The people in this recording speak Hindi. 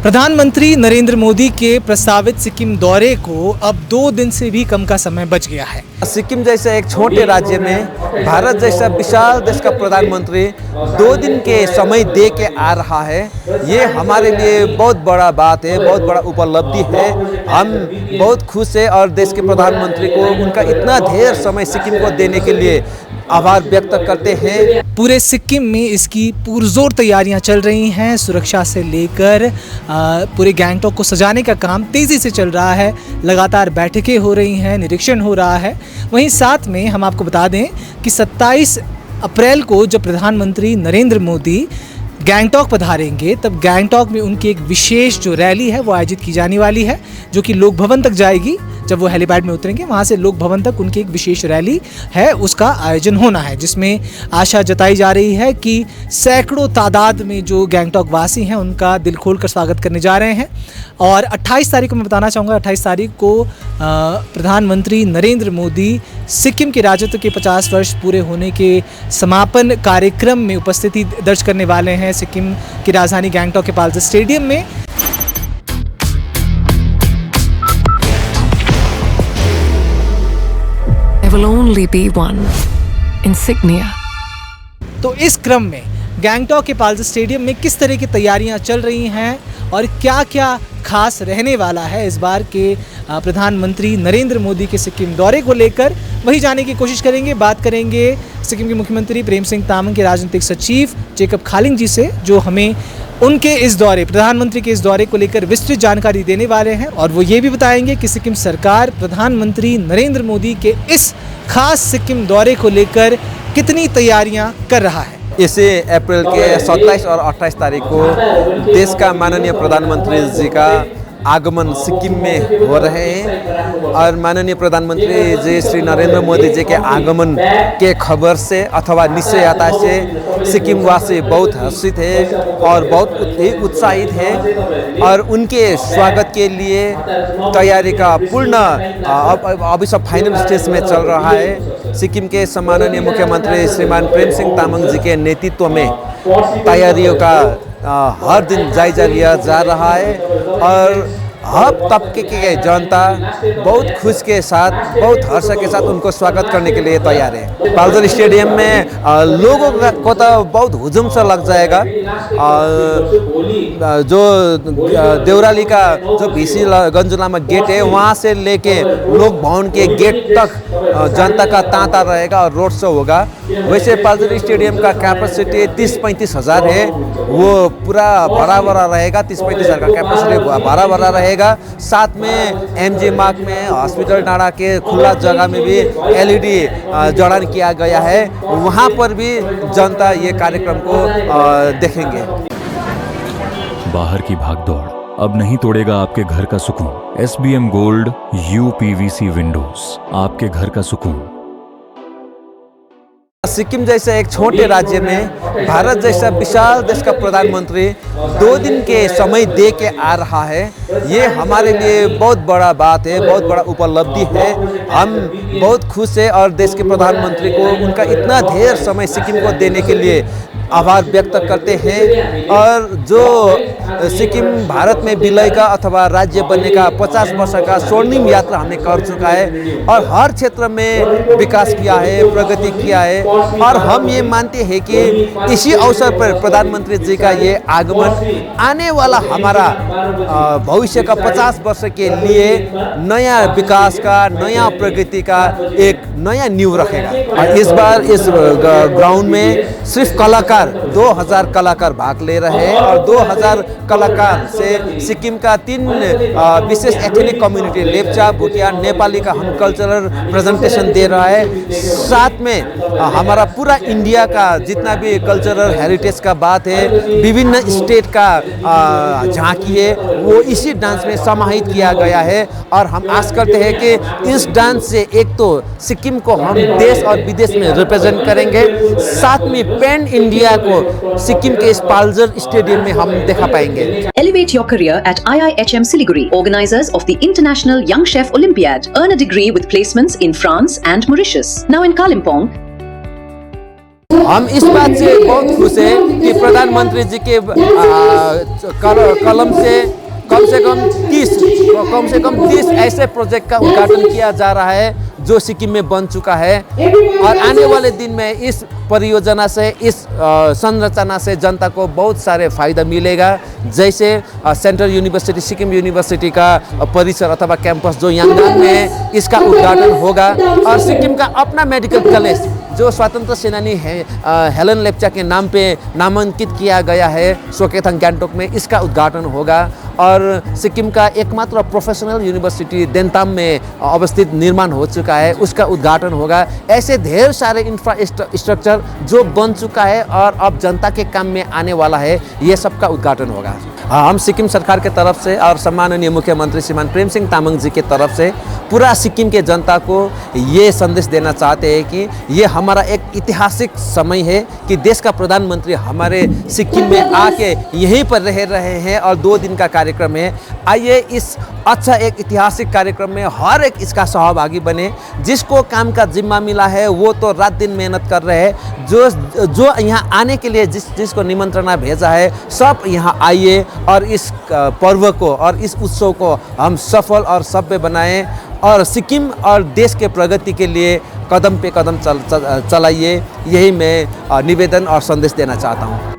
प्रधानमंत्री नरेंद्र मोदी के प्रस्तावित सिक्किम दौरे को अब 2 दिन से भी कम का समय बच गया है। सिक्किम जैसे एक छोटे राज्य में भारत जैसा विशाल देश का प्रधानमंत्री 2 दिन के समय दे के आ रहा है। ये हमारे लिए बहुत बड़ा बात है, बहुत बड़ा उपलब्धि है। हम बहुत खुश हैं और देश के प्रधानमंत्री को उनका इतना ढेर समय सिक्किम को देने के लिए आभार व्यक्त करते हैं। पूरे सिक्किम में इसकी पुरजोर तैयारियां चल रही हैं। सुरक्षा से लेकर पूरे गैंगटॉक को सजाने का काम तेज़ी से चल रहा है। लगातार बैठकें हो रही हैं, निरीक्षण हो रहा है। वहीं साथ में हम आपको बता दें कि 27 अप्रैल को जब प्रधानमंत्री नरेंद्र मोदी गैंगटॉक पधारेंगे तब गैंगटॉक में उनकी एक विशेष जो रैली है वो आयोजित की जाने वाली है, जो कि लोक भवन तक जाएगी। जब वो हेलीपैड में उतरेंगे वहाँ से लोक भवन तक उनकी एक विशेष रैली है, उसका आयोजन होना है, जिसमें आशा जताई जा रही है कि सैकड़ों तादाद में जो गैंगटॉक वासी हैं उनका दिल खोल कर स्वागत करने जा रहे हैं। और 28 तारीख को मैं बताना चाहूँगा, 28 तारीख को प्रधानमंत्री नरेंद्र मोदी सिक्किम के राजत्व के 50 वर्ष पूरे होने के समापन कार्यक्रम में उपस्थिति दर्ज करने वाले हैं सिक्किम की राजधानी गैंगटॉक के पाल्जर स्टेडियम में। There will only be one insignia. तो इस क्रम में गैंगटॉक के पाल्जर स्टेडियम में किस तरह की तैयारियां चल रही हैं और क्या क्या खास रहने वाला है इस बार के प्रधानमंत्री नरेंद्र मोदी के सिक्किम दौरे को लेकर, वही जाने की कोशिश करेंगे। बात करेंगे सिक्किम के मुख्यमंत्री प्रेम सिंह तामांग के राजनीतिक सचिव जेकब खालिंग जी से, जो हमें उनके इस दौरे, प्रधानमंत्री के इस दौरे को लेकर विस्तृत जानकारी देने वाले हैं। और वो ये भी बताएंगे कि सिक्किम सरकार प्रधानमंत्री नरेंद्र मोदी के इस खास सिक्किम दौरे को लेकर कितनी तैयारियां कर रहा है। इसे अप्रैल के 27 और 28 तारीख को देश का माननीय प्रधानमंत्री जी का आगमन सिक्किम में हो रहे हैं। और माननीय प्रधानमंत्री जी श्री नरेंद्र मोदी जी के आगमन के खबर से अथवा निश्चयता से सिक्किम वासी बहुत हर्षित है और बहुत ही उत्साहित है। और उनके स्वागत के लिए तैयारी का पूर्ण अभी सब फाइनल स्टेज में चल रहा है। सिक्किम के सम्माननीय मुख्यमंत्री श्रीमान प्रेम सिंह तामांग जी के नेतृत्व में तैयारियों का हर दिन जायजा लिया जा रहा है। और हर तबके की जनता बहुत खुश के साथ, बहुत हर्ष के साथ उनको स्वागत करने के लिए तैयार है। पाल्जर स्टेडियम में लोगों को तो बहुत हुजूम सा लग जाएगा। जो देवराली का जो बीसी गंजुलामा गेट है वहाँ से लेके लोक भवन के गेट तक जनता का तांता रहेगा और रोड शो होगा। वैसे पाल्जर स्टेडियम का कैपेसिटी 30-35 हज़ार है, वो पूरा भरा भरा रहेगा। 30-35 हज़ार का कैपेसिटी भरा भरा रहेगा। साथ में एमजी मार्ग में हॉस्पिटल नाड़ा के खुला जगह में भी एलईडी जड़ान किया गया है, वहाँ पर भी जनता ये कार्यक्रम को देखेंगे। बाहर की भागदौड़ अब नहीं तोड़ेगा आपके घर का सुकून। SBM गोल्ड UPVC विंडोज, आपके घर का सुकून। सिक्किम जैसे एक छोटे राज्य में भारत जैसा विशाल देश का प्रधानमंत्री 2 दिन के समय दे के आ रहा है। ये हमारे लिए बहुत बड़ा बात है, बहुत बड़ा उपलब्धि है। हम बहुत खुश हैं और देश के प्रधानमंत्री को उनका इतना ढेर समय सिक्किम को देने के लिए आभार व्यक्त करते हैं। और जो सिक्किम भारत में विलय का अथवा राज्य बनने का 50 वर्ष का स्वर्णिम यात्रा हमने कर चुका है और हर क्षेत्र में विकास किया है, प्रगति किया है। और हम ये मानते हैं कि इसी अवसर पर प्रधानमंत्री जी का ये आगमन आने वाला हमारा भविष्य का 50 वर्ष के लिए नया विकास का, नया प्रगति का एक नया नींव रखेगा। और इस बार इस ग्राउंड में सिर्फ कलाकार 2000 कलाकार भाग ले रहे हैं और 2000 कलाकार से सिक्किम का 3 विशेष एथनिक कम्युनिटी लेप्चा, भुटिया, नेपाली का हम कल्चरल प्रेजेंटेशन दे रहा है। साथ में हमारा पूरा इंडिया का जितना भी कल्चरल हेरिटेज का बात है, विभिन्न स्टेट का झांकी है, वो इसी डांस में समाहित किया गया है। और हम आस करते हैं कि इस डांस से एक तो सिक्किम को हम देश और विदेश में रिप्रेजेंट करेंगे, साथ में पैन इंडिया को सिक्किम के इस पाल्जर स्टेडियम में हम देखा पाएंगे। Elevate your career at IIHM Siliguri, organizers of the International Young Chef Olympiad. Earn a degree with placements in France and Mauritius. Now in Kalimpong, हम इस बात से बहुत खुश हैं कि प्रधानमंत्री जी के कलम से कम से कम 30 ऐसे प्रोजेक्ट का उद्घाटन किया जा रहा है जो सिक्किम में बन चुका है। और आने वाले दिन में इस परियोजना से, इस संरचना से जनता को बहुत सारे फायदा मिलेगा। जैसे सेंट्रल यूनिवर्सिटी, सिक्किम यूनिवर्सिटी का परिसर अथवा कैंपस जो यांगन में, इसका उद्घाटन होगा। और सिक्किम का अपना मेडिकल कॉलेज जो स्वतंत्र सेनानी है हेलन लेप्चा के नाम पे नामांकित किया गया है सोकेथांग गान्तोक में, इसका उद्घाटन होगा। और सिक्किम का एकमात्र प्रोफेशनल यूनिवर्सिटी देन्ताम में अवस्थित निर्माण हो चुका है, उसका उद्घाटन होगा। ऐसे ढेर सारे इंफ्रास्ट्रक्चर जो बन चुका है और अब जनता के काम में आने वाला है, ये सब का उद्घाटन होगा। हम सिक्किम सरकार के तरफ से और सम्माननीय मुख्यमंत्री श्रीमान प्रेम सिंह तामाङ जी के तरफ से पूरा सिक्किम के जनता को ये संदेश देना चाहते हैं कि ये हमारा एक ऐतिहासिक समय है कि देश का प्रधानमंत्री हमारे सिक्किम में आके यहीं पर रह रहे हैं और 2 दिन का कार्यक्रम है। आइए इस अच्छा एक ऐतिहासिक कार्यक्रम में हर एक इसका सहभागी बने। जिसको काम का जिम्मा मिला है वो तो रात दिन मेहनत कर रहे हैं। जो यहाँ आने के लिए जिसको निमंत्रणा भेजा है, सब यहाँ आइए और इस पर्व को और इस उत्सव को हम सफल और सभ्य बनाएं और सिक्किम और देश के प्रगति के लिए कदम पे कदम चलाइए। यही मैं निवेदन और संदेश देना चाहता हूँ।